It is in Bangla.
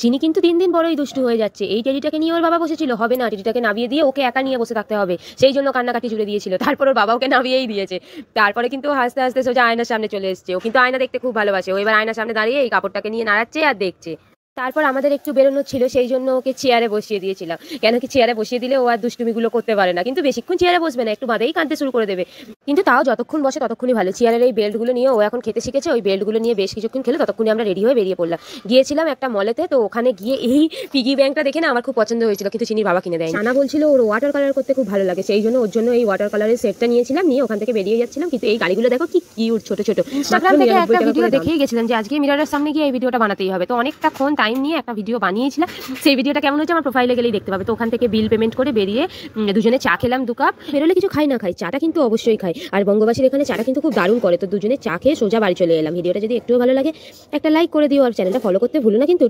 চিনি কিন্তু দিন দিন বড়ই দুষ্টু হয়ে যাচ্ছে। এই টেডিটাকে নিয়ে ওর বাবা বসেছিল, হবে না, টেডিটাকে নামিয়ে দিয়ে ওকে একা নিয়ে বসে থাকতে হবে, সেই জন্য কান্নাকাটি জুড়ে দিয়েছিল। তারপর ওর বাবা ওকে নামিয়েই দিয়েছে। তারপরে কিন্তু হাসতে হাসতে সোজা আয়নার সামনে চলে এসছে। ও কিন্তু আয়না দেখতে খুব ভালোবাসে। ও এবার আয়নার সামনে দাঁড়িয়ে এই কাপড়টাকে নিয়ে নাড়াচ্ছে আর দেখছে। তারপর আমাদের একটু বেরোনো ছিল, সেই জন্য ওকে চেয়ারে বসিয়ে দিয়েছিলাম। কেন কি চেয়ারে বসিয়ে দিলে ও আর দুষ্টুমিগুলো করতে পারে না, কিন্তু বেশিক্ষণ চেয়ারে বসবে না, একটু বাদেই কাঁদতে শুরু করে দেবে। কিন্তু তাও যতক্ষণ বসে ততক্ষণই ভালো। চেয়ারের এই বেল্টগুলো নিয়ে ও এখন খেতে শিখেছে, ওই বেল্টগুলো নিয়ে বেশ কিছুক্ষণ খেলে ততক্ষণে আমরা রেডি হয়ে বেরিয়ে পড়লাম। গিয়েছিলাম একটা মলেতে, তো ওখানে গিয়ে এই পিগি ব্যাংকটা দেখে না আমার খুব পছন্দ হয়েছিল, কিন্তু চিনির বাবা কিনে দেয়। সানা বলছিল ওর ওয়াটার কালার করতে খুব ভালো লাগে, সেই জন্য ওর জন্য এই ওয়াটার কালারের সেটটা নিয়েছিলাম, নিয়ে ওখান থেকে বেরিয়ে যাচ্ছিলাম। কিন্তু এই গাড়িগুলো দেখো কি কিউট, ছোট ছোট। ইনস্টাগ্রাম থেকে একটা ভিডিও দেখেই গেছিলাম যে আজকে মিররের সামনে গিয়ে এই ভিডিওটা বানাতেই হবে, তো অনেকটাক্ষণ টাইম নিয়ে একটা ভিডিও বানিয়েছিলাম। সেই ভিডিওটা কেমন হয়েছে আমার প্রোফাইলে গেলেই দেখতে পাবে। তো ওখান থেকে বিল পেমেন্ট করে বেরিয়ে দুজনে চা খেলাম 2 কাপ। বেরোলে কিছু খাই না খাই, চাটা কিন্তু অবশ্যই খাই। আর বঙ্গবাসীর এখানে চাটা কিন্তু খুব দারুণ করে। তো দুজনে চা খেয়ে সোজা বাড়ি চলে এলাম। ভিডিওটা যদি একটুও ভালো লাগে একটা লাইক করে দিও, আর চ্যানেলটা ফলো করতে ভুলো না কিন্তু।